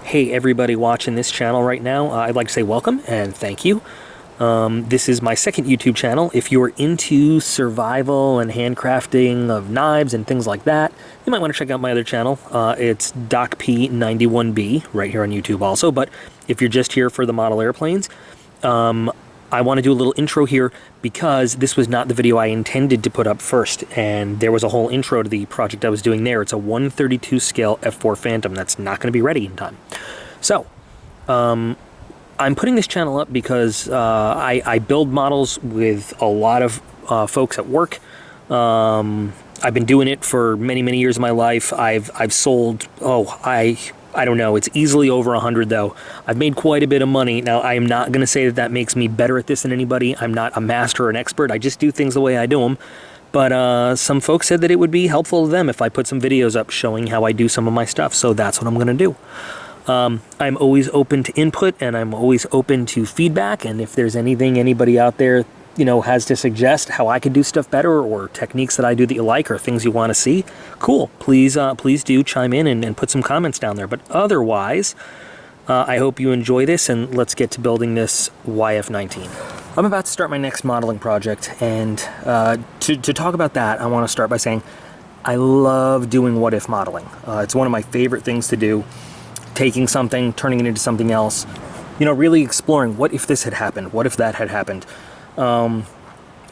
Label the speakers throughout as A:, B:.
A: Hey everybody watching this channel right now, I'd like to say welcome and thank you. This is my second YouTube channel. If you're into survival and handcrafting of knives and things like that, you might want to check out my other channel. It's DocP91B right here on YouTube also, but if you're just here for the model airplanes, I want to do a little intro here because this was not the video I intended to put up first, and there was a whole intro to the project I was doing there. It's a 1/32 scale F4 Phantom that's not going to be ready in time. So, I'm putting this channel up because I build models with a lot of folks at work. I've been doing it for many years of my life. I've sold, I don't know, it's easily over 100 though. I've made quite a bit of money. Now, I am not going to say that makes me better at this than anybody. I'm not a master or an expert. I just do things the way I do them. But some folks said that it would be helpful to them if I put some videos up showing how I do some of my stuff. So that's what I'm going to do. I'm always open to input, and I'm always open to feedback. And if there's anything anybody out there, you know, has to suggest how I could do stuff better, or techniques that I do that you like, or things you want to see, cool. Please do chime in and put some comments down there. But otherwise, I hope you enjoy this, and let's get to building this YF-19. I'm about to start my next modeling project, and to talk about that, I want to start by saying I love doing what-if modeling. It's one of my favorite things to do. Taking something, turning it into something else, you know, really exploring what if this had happened, what if that had happened. I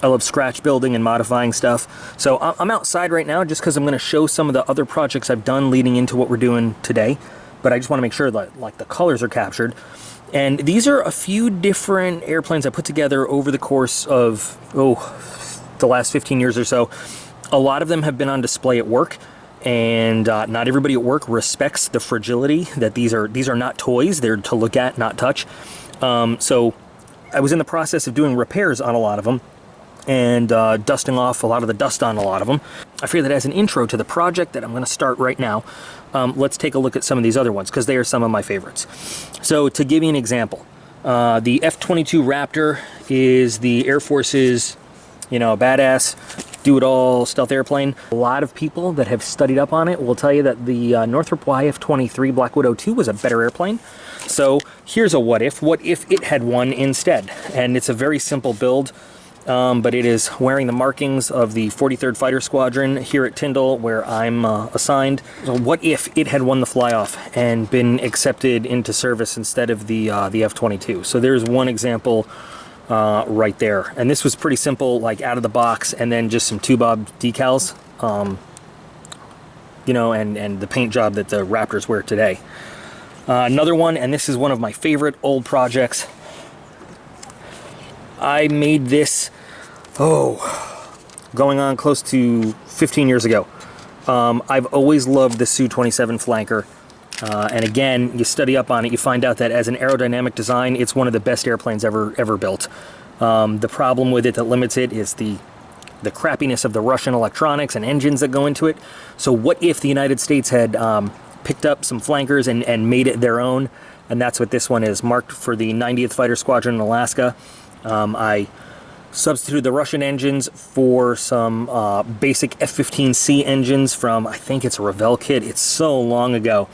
A: love scratch building and modifying stuff. So I'm outside right now just because I'm going to show some of the other projects I've done leading into what we're doing today. But I just want to make sure that like the colors are captured. And these are a few different airplanes I put together over the course of, the last 15 years or so. A lot of them have been on display at work. And not everybody at work respects the fragility that these are not toys. They're to look at, not touch. So I was in the process of doing repairs on a lot of them and dusting off a lot of the dust on a lot of them. I figured that as an intro to the project that I'm going to start right now, let's take a look at some of these other ones because they are some of my favorites. So to give you an example, the F-22 Raptor is the Air Force's, you know, badass, do-it-all stealth airplane. A lot of people that have studied up on it will tell you that the Northrop YF-23 Black Widow 2 was a better airplane. So here's a what if it had one instead. And it's a very simple build, but it is wearing the markings of the 43rd Fighter Squadron here at Tyndall, where I'm assigned. So what if it had won the fly-off and been accepted into service instead of the F-22? So there's one example right there. And this was pretty simple, like out of the box, and then just some 2-bob decals, you know, and the paint job that the Raptors wear today. Another one, and this is one of my favorite old projects. I made this, going on close to 15 years ago. I've always loved the Su-27 flanker. And again, you study up on it, you find out that as an aerodynamic design, it's one of the best airplanes ever built. The problem with it that limits it is the crappiness of the Russian electronics and engines that go into it. So what if the United States had picked up some flankers and made it their own? And that's what this one is, marked for the 90th Fighter Squadron in Alaska. I substituted the Russian engines for some basic F-15C engines from, I think it's a Revell kit. It's so long ago.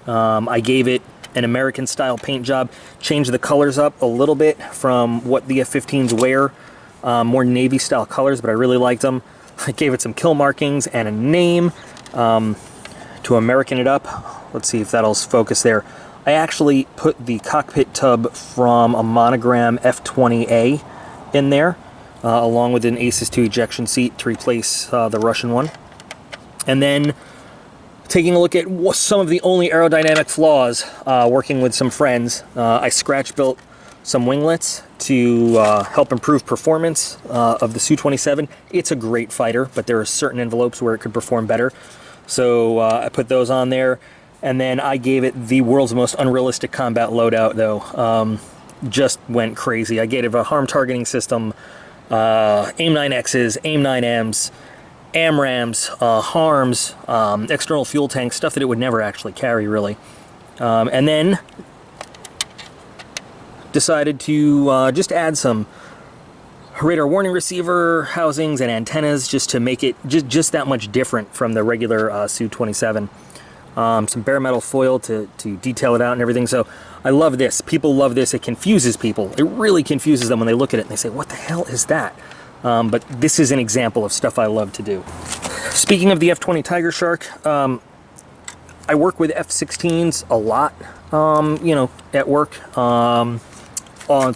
A: I gave it an American-style paint job, changed the colors up a little bit from what the F-15s wear, more Navy-style colors, but I really liked them. I gave it some kill markings and a name to American it up. Let's see if that'll focus there. I actually put the cockpit tub from a monogram F-20A in there, along with an ACES II ejection seat to replace the Russian one. And then taking a look at some of the only aerodynamic flaws, working with some friends, I scratch built some winglets to help improve performance of the Su-27. It's a great fighter, but there are certain envelopes where it could perform better. So I put those on there, and then I gave it the world's most unrealistic combat loadout, though. Just went crazy. I gave it a harm targeting system, AIM-9Xs, AIM-9Ms, AMRAAMs, HARMs, external fuel tanks, stuff that it would never actually carry, really. And then decided to just add some radar warning receiver housings and antennas just to make it just that much different from the regular Su-27. some bare metal foil to detail it out and everything. So I love this. People love this. It confuses people. It really confuses them when they look at it and they say, what the hell is that? But this is an example of stuff I love to do. Speaking of the F-20 Tiger Shark, I work with F-16s a lot, you know, at work,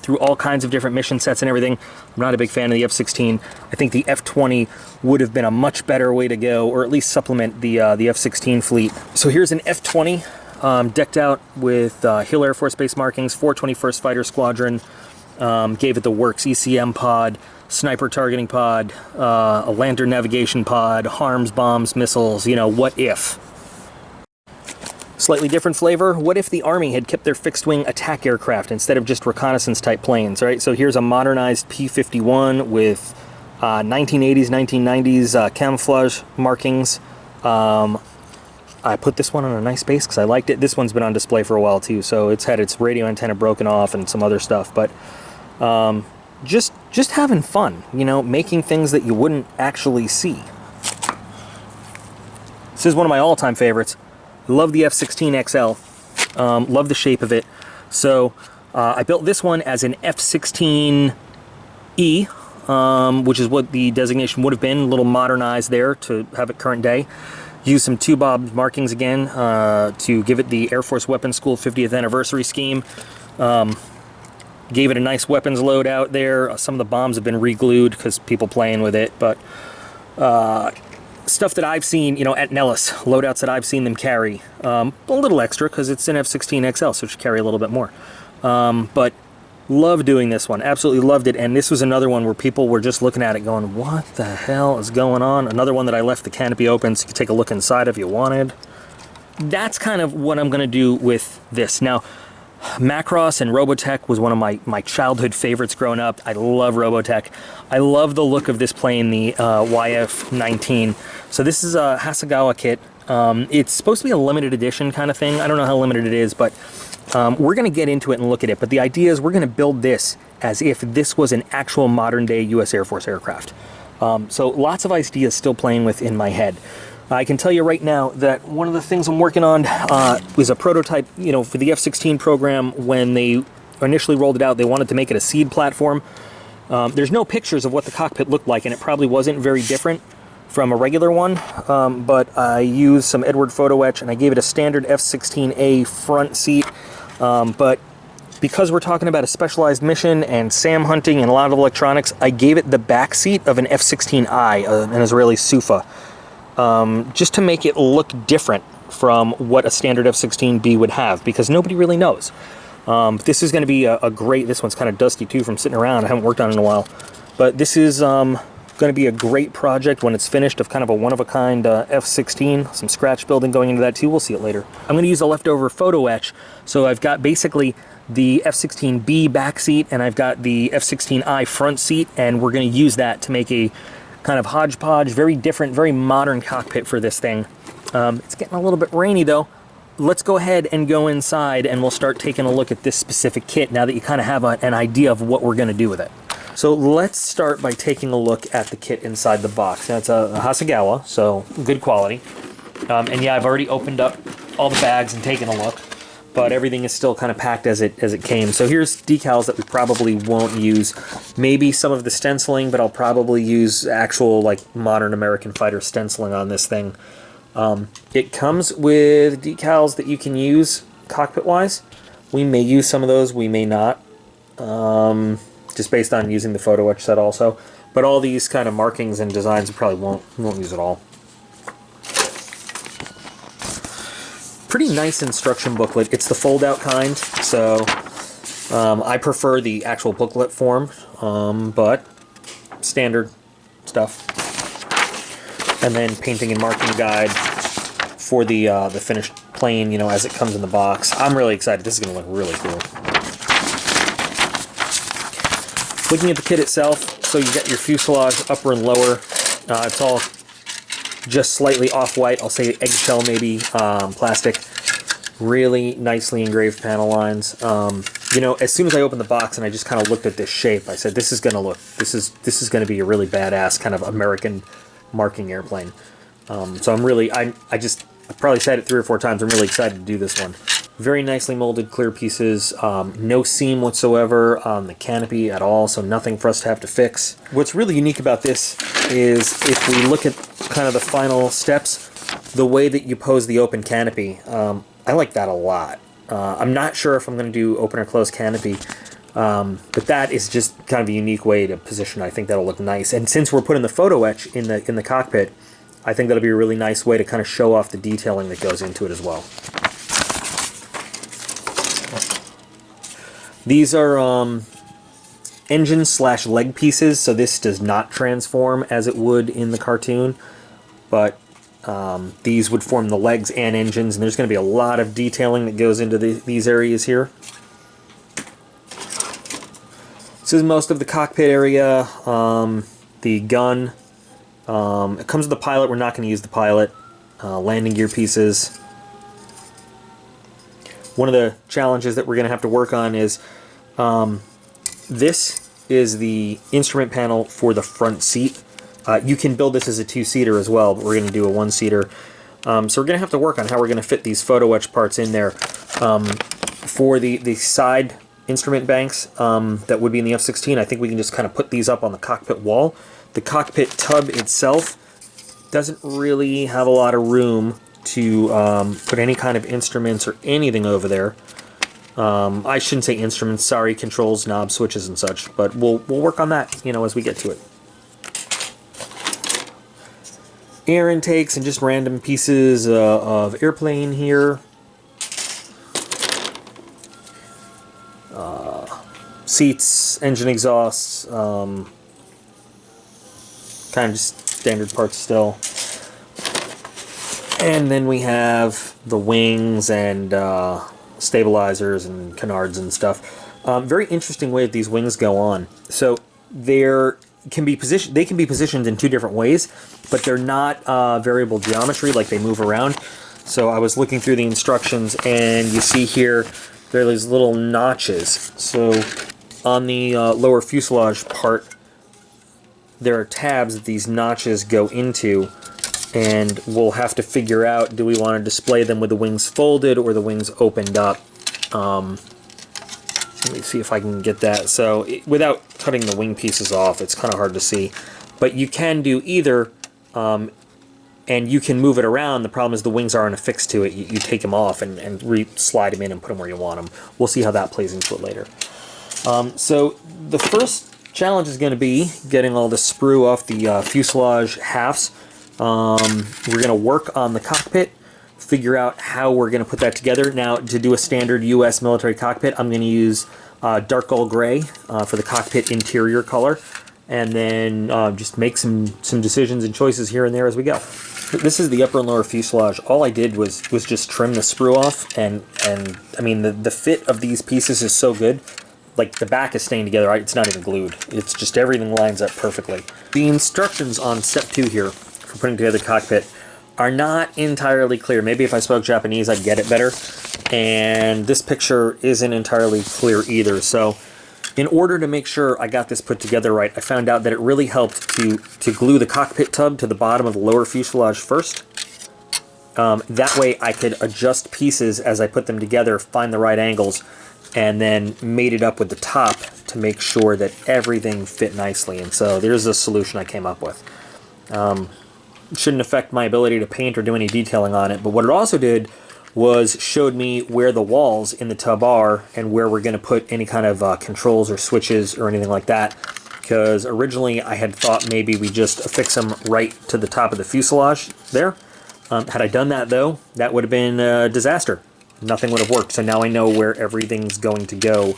A: through all kinds of different mission sets and everything. I'm not a big fan of the F-16. I think the F-20 would have been a much better way to go, or at least supplement the F-16 fleet. So here's an F-20 decked out with Hill Air Force Base markings, 421st Fighter Squadron, gave it the works ECM pod, sniper targeting pod, a lantern navigation pod, harms, bombs, missiles, you know, what if? Slightly different flavor. What if the Army had kept their fixed-wing attack aircraft instead of just reconnaissance-type planes, right? So here's a modernized P-51 with 1980s, 1990s camouflage markings. I put this one on a nice base because I liked it. This one's been on display for a while too, so it's had its radio antenna broken off and some other stuff, but just having fun, you know, making things that you wouldn't actually see. This is one of my all-time favorites. Love the F-16 XL. Love the shape of it. So I built this one as an F-16E, which is what the designation would have been, a little modernized there to have it current day. Used some 2-bob markings again to give it the Air Force Weapons School 50th anniversary scheme. Gave it a nice weapons load out there. Some of the bombs have been re-glued because people playing with it, but stuff that I've seen, you know, at Nellis, loadouts that I've seen them carry, a little extra because it's an F-16 XL, so it should carry a little bit more. But love doing this one, absolutely loved it, and this was another one where people were just looking at it going, what the hell is going on? Another one that I left the canopy open so you could take a look inside if you wanted. That's kind of what I'm going to do with this. Now, Macross and Robotech was one of my childhood favorites growing up. I love Robotech. I love the look of this plane, the YF-19. So this is a Hasegawa kit. It's supposed to be a limited edition kind of thing. I don't know how limited it is, but we're going to get into it and look at it. But the idea is we're going to build this as if this was an actual modern-day U.S. Air Force aircraft. So lots of ideas still playing with in my head. I can tell you right now that one of the things I'm working on was a prototype, you know, for the F-16 program. When they initially rolled it out, they wanted to make it a seed platform. There's no pictures of what the cockpit looked like, and it probably wasn't very different from a regular one, but I used some Edward photo etch, and I gave it a standard F-16A front seat, but because we're talking about a specialized mission and SAM hunting and a lot of electronics, I gave it the back seat of an F-16I, an Israeli Sufa. Just to make it look different from what a standard F-16B would have, because nobody really knows. This is going to be a great, this one's kind of dusty too from sitting around, I haven't worked on it in a while, but this is going to be a great project when it's finished, of kind of a one-of-a-kind F-16, some scratch building going into that too, we'll see it later. I'm going to use a leftover photo etch, so I've got basically the F-16B back seat, and I've got the F-16I front seat, and we're going to use that to make a kind of hodgepodge, very different, very modern cockpit for this thing. It's getting a little bit rainy though. Let's go ahead and go inside and we'll start taking a look at this specific kit now that you kind of have an idea of what we're going to do with it. So let's start by taking a look at the kit inside the box. Now it's a Hasegawa, so good quality. And yeah, I've already opened up all the bags and taken a look, but everything is still kind of packed as it came. So here's decals that we probably won't use. Maybe some of the stenciling, but I'll probably use actual like modern American fighter stenciling on this thing. It comes with decals that you can use cockpit-wise. We may use some of those, we may not. Just based on using the photo etch set also. But all these kind of markings and designs we probably won't use at all. Pretty nice instruction booklet. It's the fold-out kind, so I prefer the actual booklet form, but standard stuff. And then painting and marking guide for the finished plane, you know, as it comes in the box. I'm really excited. This is going to look really cool. Looking at the kit itself, so you got your fuselage upper and lower. It's all just slightly off-white, I'll say eggshell maybe, plastic. Really nicely engraved panel lines. You know, as soon as I opened the box and I just kind of looked at this shape, I said, this is going to be a really badass kind of American marking airplane. So I'm really, I I've probably said it 3 or 4 times. I'm really excited to do this one. Very nicely molded clear pieces, no seam whatsoever on the canopy at all, so nothing for us to have to fix. What's really unique about this is if we look at kind of the final steps, the way that you pose the open canopy, I like that a lot. I'm not sure if I'm going to do open or closed canopy, but that is just kind of a unique way to position. I think that'll look nice. And since we're putting the photo etch in the cockpit, I think that'll be a really nice way to kind of show off the detailing that goes into it as well. These are engine / leg pieces, so this does not transform as it would in the cartoon, but these would form the legs and engines, and there's going to be a lot of detailing that goes into these areas here. This is most of the cockpit area, the gun. It comes with the pilot. We're not going to use the pilot. Landing gear pieces. One of the challenges that we're going to have to work on is this is the instrument panel for the front seat. You can build this as a 2-seater as well, but we're going to do a 1-seater. So we're going to have to work on how we're going to fit these photo etch parts in there. For the side instrument banks that would be in the F-16, I think we can just kind of put these up on the cockpit wall. The cockpit tub itself doesn't really have a lot of room to put any kind of instruments or anything over there. I shouldn't say instruments, sorry, controls, knobs, switches, and such, but we'll work on that, you know, as we get to it. Air intakes and just random pieces of airplane here. Seats, engine exhausts, kind of just standard parts still. And then we have the wings and stabilizers and canards and stuff. Very interesting way that these wings go on. So they can be positioned in 2 different ways, but they're not variable geometry, like they move around. So I was looking through the instructions, and you see here there are these little notches. So on the lower fuselage part, there are tabs that these notches go into, and we'll have to figure out, do we want to display them with the wings folded or the wings opened up? Let me see if I can get that. So without cutting the wing pieces off, it's kind of hard to see. But you can do either, and you can move it around. The problem is the wings aren't affixed to it. You take them off and slide them in and put them where you want them. We'll see how that plays into it later. So the first challenge is going to be getting all the sprue off the fuselage halves. We're going to work on the cockpit, figure out how we're going to put that together. Now, to do a standard U.S. military cockpit, I'm going to use dark gold gray for the cockpit interior color, and then just make some decisions and choices here and there as we go. This is the upper and lower fuselage. All I did was just trim the sprue off, and I mean, the fit of these pieces is so good. Like, the back is staying together, it's not even glued. It's just everything lines up perfectly. The instructions on step 2 here for putting together the cockpit are not entirely clear. Maybe if I spoke Japanese, I'd get it better. And this picture isn't entirely clear either. So in order to make sure I got this put together right, I found out that it really helped to glue the cockpit tub to the bottom of the lower fuselage first. That way I could adjust pieces as I put them together, find the right angles, and then made it up with the top to make sure that everything fit nicely. And so there's a solution I came up with. Shouldn't affect my ability to paint or do any detailing on it, but what it also did was showed me where the walls in the tub are and where we're going to put any kind of controls or switches or anything like that, because originally I had thought maybe we just affix them right to the top of the fuselage there. Had I done that, though, that would have been a disaster. Nothing would have worked. So now I know where everything's going to go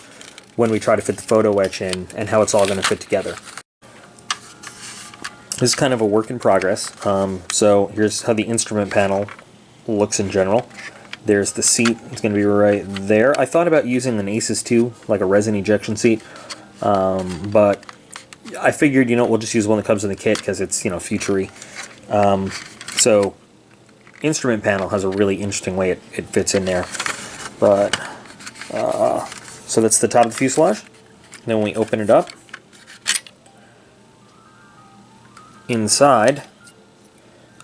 A: when we try to fit the photo etch in and how it's all going to fit together. This is kind of a work in progress. So here's how the instrument panel looks in general. There's the seat. It's going to be right there. I thought about using an ACES 2, like a resin ejection seat, but I figured, you know, we'll just use one that comes in the kit because it's, you know, future-y. So instrument panel has a really interesting way it fits in there. But so that's the top of the fuselage. Then when we open it up, inside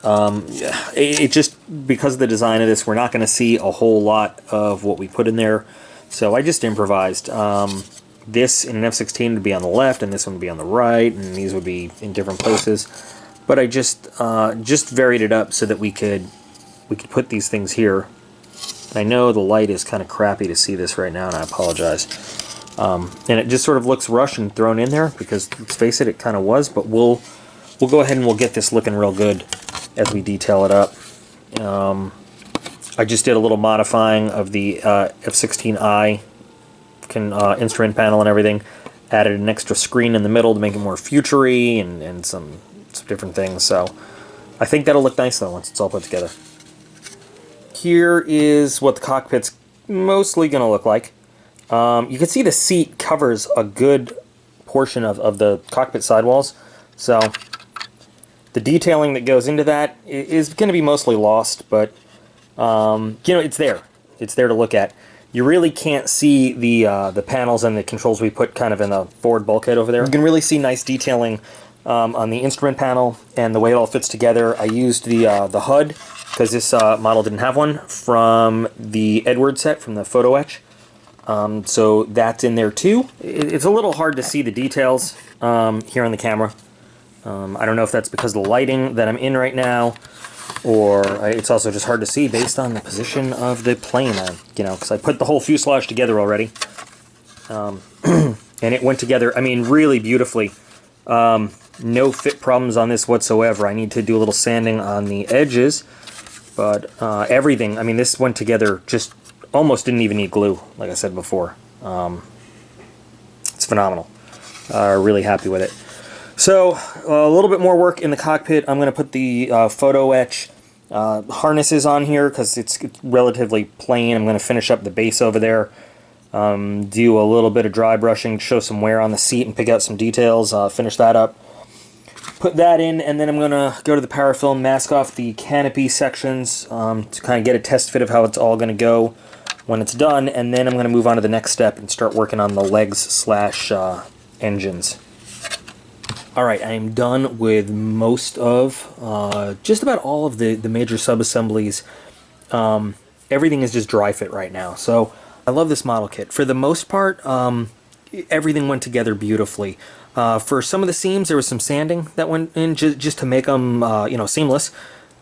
A: It just, because of the design of this, we're not going to see a whole lot of what we put in there. So I just improvised. This in an F-16 would be on the left, and this one would be on the right, and these would be in different places. But I just varied it up so that we could put these things here. I know the light is kind of crappy to see this right now, and I apologize. And it just sort of looks rushed and thrown in there because, let's face it, it kind of was. But we'll go ahead and we'll get this looking real good as we detail it up. I just did a little modifying of the F-16I instrument panel and everything. Added an extra screen in the middle to make it more future-y and some different things. So I think that'll look nice though once it's all put together. Here is what the cockpit's mostly going to look like. You can see the seat covers a good portion of the cockpit sidewalls. So the detailing that goes into that is going to be mostly lost, but you know, it's there. It's there to look at. You really can't see the panels and the controls we put kind of in the forward bulkhead over there. You can really see nice detailing on the instrument panel and the way it all fits together. I used the HUD, because this model didn't have one, from the Edwards set from the photo etch. So that's in there too. It's a little hard to see the details here on the camera. I don't know if that's because of the lighting that I'm in right now, or it's also just hard to see based on the position of the plane, you know, because I put the whole fuselage together already. And it went together, I mean, really beautifully. No fit problems on this whatsoever. I need to do a little sanding on the edges, but everything, I mean, this went together just almost didn't even need glue, like I said before. It's phenomenal. Really happy with it. So, a little bit more work in the cockpit. I'm going to put the photo etch harnesses on here because it's relatively plain. I'm going to finish up the base over there. Do a little bit of dry brushing, show some wear on the seat and pick out some details. Finish that up. Put that in, and then I'm going to go to the parafilm, mask off the canopy sections to kind of get a test fit of how it's all going to go when it's done, and then I'm going to move on to the next step and start working on the legs slash engines. Alright, I am done with most of, just about all of the major sub-assemblies. Everything is just dry fit right now, so I love this model kit. For the most part, everything went together beautifully. For some of the seams, there was some sanding that went in just to make them, you know, seamless.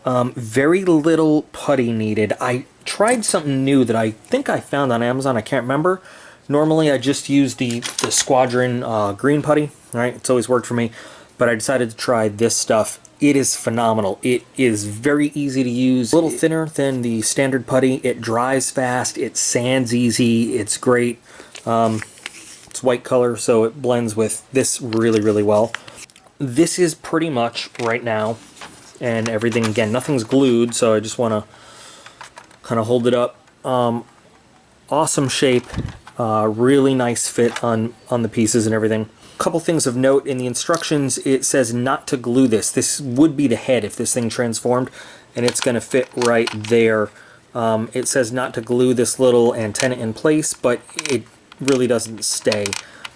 A: Very little putty needed. I tried something new that I think I found on Amazon. I can't remember. Normally, I just use the Squadron green putty. Right, it's always worked for me. But I decided to try this stuff. It is phenomenal. It is very easy to use. A little thinner than the standard putty. It dries fast. It sands easy. It's great. It's white color, so it blends with this really, really well. This is pretty much right now, and everything, again, nothing's glued, so I just want to kind of hold it up. Awesome shape, really nice fit on the pieces and everything. Couple things of note in the instructions, it says not to glue this. This would be the head if this thing transformed, and it's going to fit right there. It says not to glue this little antenna in place, but it really doesn't stay.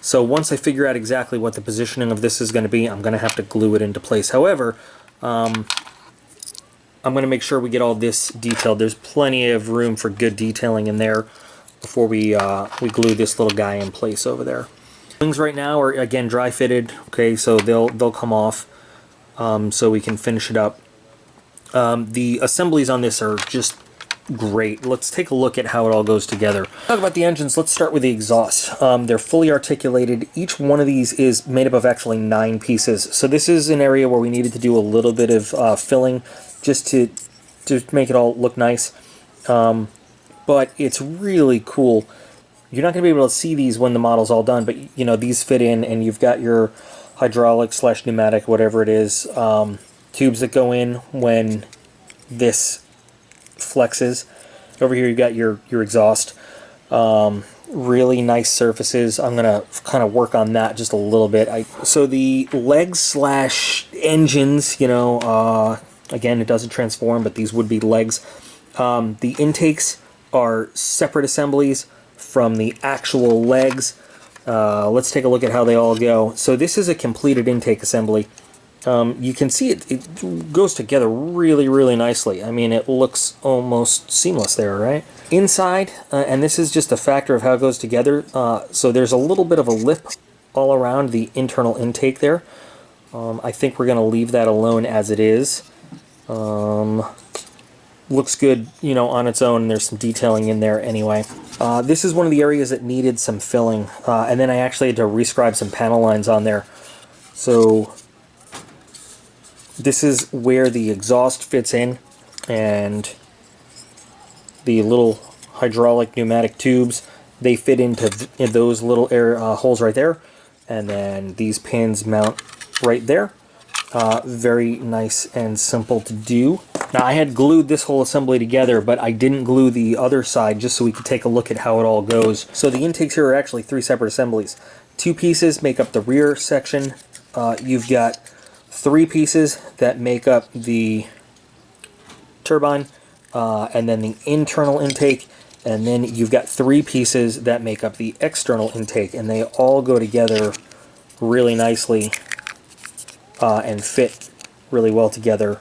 A: So once I figure out exactly what the positioning of this is going to be, I'm going to have to glue it into place. However, I'm going to make sure we get all this detailed. There's plenty of room for good detailing in there before we glue this little guy in place over there. Wings right now are, again, dry fitted. Okay, so they'll come off, so we can finish it up. The assemblies on this are just great. Let's take a look at how it all goes together. Talk about the engines. Let's start with the exhaust. They're fully articulated. Each one of these is made up of actually 9 pieces. So this is an area where we needed to do a little bit of filling just to make it all look nice. But it's really cool. You're not going to be able to see these when the model's all done, but you know, these fit in, and you've got your hydraulic slash pneumatic, whatever it is, tubes that go in when this flexes. Over here you've got your exhaust. Really nice surfaces. I'm going to kind of work on that just a little bit. So the legs slash engines, you know, again, it doesn't transform, but these would be legs. The intakes are separate assemblies from the actual legs. Let's take a look at how they all go. So this is a completed intake assembly. You can see it goes together really, really nicely. I mean, it looks almost seamless there, right? Inside, and this is just a factor of how it goes together, so there's a little bit of a lip all around the internal intake there. I think we're going to leave that alone as it is. Looks good, you know, on its own. There's some detailing in there anyway. This is one of the areas that needed some filling, and then I actually had to rescribe some panel lines on there. So this is where the exhaust fits in, and the little hydraulic pneumatic tubes, they fit into those little holes right there, and then these pins mount right there. Very nice and simple to do. Now, I had glued this whole assembly together, but I didn't glue the other side just so we could take a look at how it all goes. So the intakes here are actually 3 separate assemblies. 2 pieces make up the rear section. You've got 3 pieces that make up the turbine, and then the internal intake, and then you've got 3 pieces that make up the external intake, and they all go together really nicely and fit really well together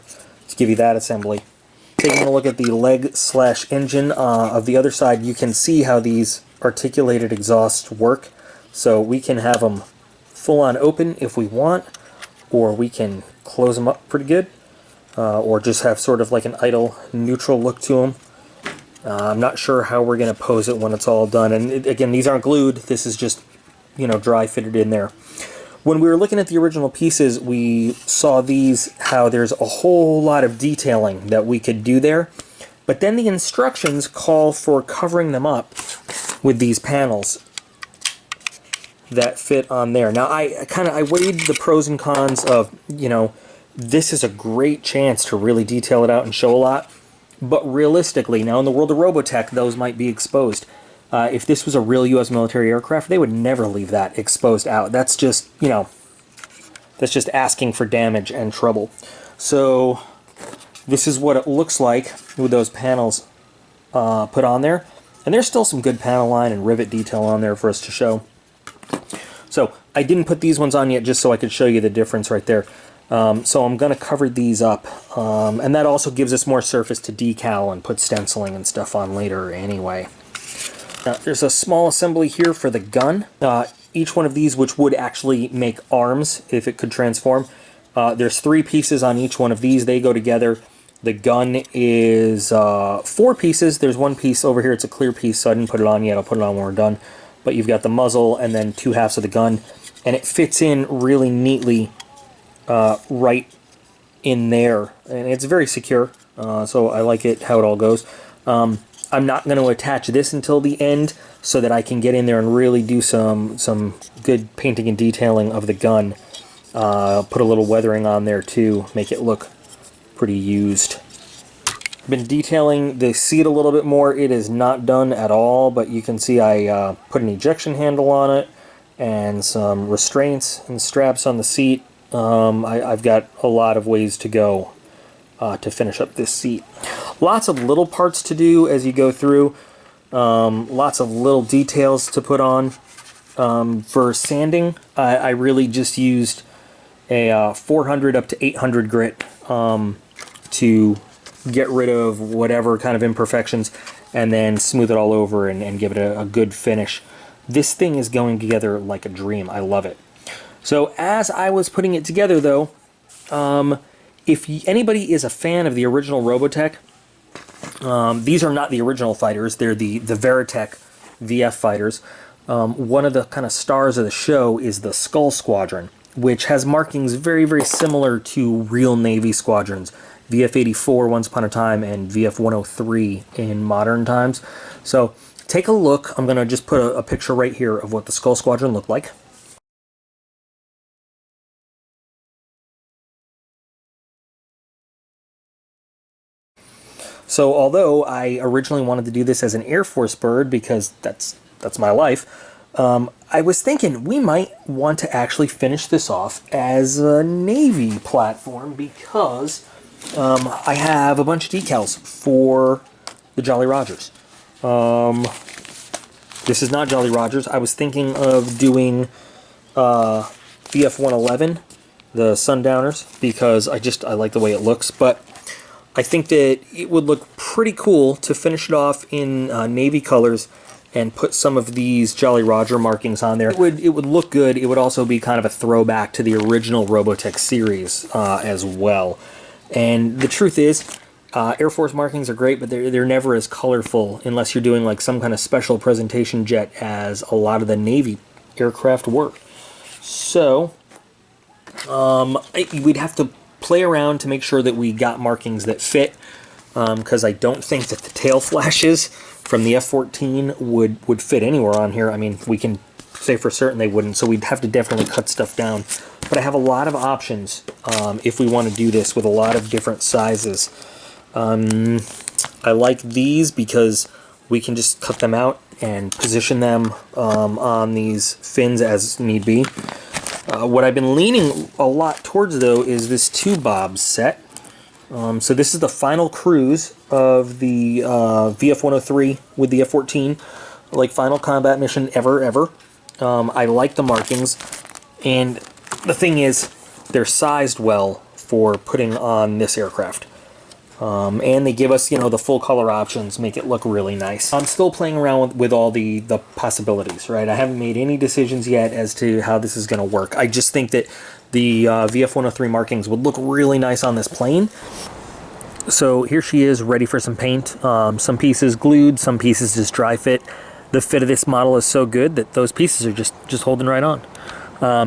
A: to give you that assembly. Taking a look at the leg/engine of the other side, you can see how these articulated exhausts work. So we can have them full on open if we want, or we can close them up pretty good, or just have sort of like an idle neutral look to them. I'm not sure how we're going to pose it when it's all done. And again, these aren't glued. This is just, you know, dry fitted in there. When we were looking at the original pieces, we saw these, how there's a whole lot of detailing that we could do there. But then the instructions call for covering them up with these panels that fit on there. Now, I weighed the pros and cons of, you know, this is a great chance to really detail it out and show a lot. But realistically, now in the world of Robotech, those might be exposed. If this was a real U.S. military aircraft, they would never leave that exposed out. That's just, you know, that's just asking for damage and trouble. So this is what it looks like with those panels put on there. And there's still some good panel line and rivet detail on there for us to show. So I didn't put these ones on yet just so I could show you the difference right there. So I'm going to cover these up. And that also gives us more surface to decal and put stenciling and stuff on later anyway. Now, there's a small assembly here for the gun. Each one of these, which would actually make arms if it could transform. There's 3 pieces on each one of these. They go together. The gun is 4 pieces. There's 1 piece over here. It's a clear piece, so I didn't put it on yet. I'll put it on when we're done. But you've got the muzzle and then 2 halves of the gun. And it fits in really neatly right in there. And it's very secure, so I like it how it all goes. I'm not going to attach this until the end so that I can get in there and really do some good painting and detailing of the gun. Put a little weathering on there too, make it look pretty used. Been detailing the seat a little bit more. It is not done at all, but you can see I put an ejection handle on it and some restraints and straps on the seat. I've got a lot of ways to go to finish up this seat. Lots of little parts to do as you go through. Lots of little details to put on. For sanding, I really just used a 400 up to 800 grit to get rid of whatever kind of imperfections and then smooth it all over and give it a good finish. This thing is going together like a dream. I love it. So as I was putting it together though, if anybody is a fan of the original Robotech, these are not the original fighters. They're the Veritech VF fighters. One of the kind of stars of the show is the Skull Squadron, which has markings very, very similar to real Navy squadrons. VF-84 once upon a time and VF-103 in modern times. So take a look. I'm going to just put a picture right here of what the Skull Squadron looked like. So although I originally wanted to do this as an Air Force bird because that's my life, I was thinking we might want to actually finish this off as a Navy platform because I have a bunch of decals for the Jolly Rogers. This is not Jolly Rogers. I was thinking of doing VF-111 the Sundowners, because I like the way it looks, but I think that it would look pretty cool to finish it off in navy colors and put some of these Jolly Roger markings on there. It would look good. It would also be kind of a throwback to the original Robotech series as well. And the truth is, Air Force markings are great, but they're never as colorful unless you're doing like some kind of special presentation jet as a lot of the Navy aircraft were. So we'd have to play around to make sure that we got markings that fit, because I don't think that the tail flashes from the F-14 would fit anywhere on here. I mean, we can say for certain they wouldn't, so we'd have to definitely cut stuff down. But I have a lot of options if we want to do this with a lot of different sizes. I like these because we can just cut them out and position them on these fins as need be. What I've been leaning a lot towards, though, is this 2-bob set. So this is the final cruise of the VF-103 with the F-14, like final combat mission ever. I like the markings, and the thing is, they're sized well for putting on this aircraft. And they give us, you know, the full color options, make it look really nice. I'm still playing around with all the possibilities, right? I haven't made any decisions yet as to how this is going to work. I just think that the VF-103 markings would look really nice on this plane. So here she is, ready for some paint. Some pieces glued, some pieces just dry fit. The fit of this model is so good that those pieces are just holding right on.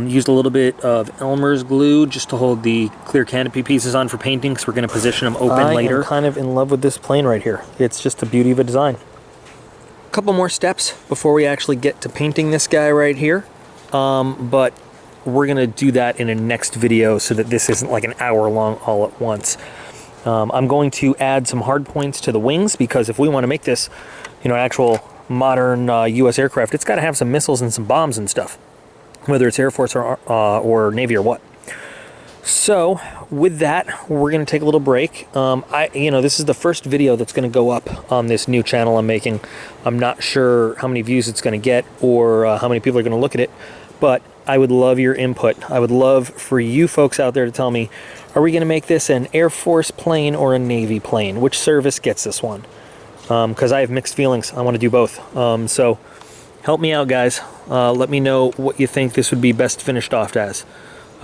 A: Used a little bit of Elmer's glue just to hold the clear canopy pieces on for painting, because we're going to position them open later. I'm kind of in love with this plane right here. It's just a beauty of a design. A couple more steps before we actually get to painting this guy right here. But we're going to do that in a next video so that this isn't like an hour long all at once. I'm going to add some hard points to the wings, because if we want to make this, you know, an actual modern U.S. aircraft, it's got to have some missiles and some bombs and stuff, whether it's Air Force or Navy or what. So with that, we're going to take a little break. This is the first video that's going to go up on this new channel I'm making. I'm not sure how many views it's going to get or how many people are going to look at it, but I would love your input. I would love for you folks out there to tell me, are we going to make this an Air Force plane or a Navy plane? Which service gets this one? Because I have mixed feelings. I want to do both. So help me out, guys. Let me know what you think this would be best finished off as.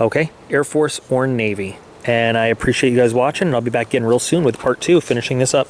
A: Okay, Air Force or Navy. And I appreciate you guys watching, and I'll be back again real soon with part 2, finishing this up.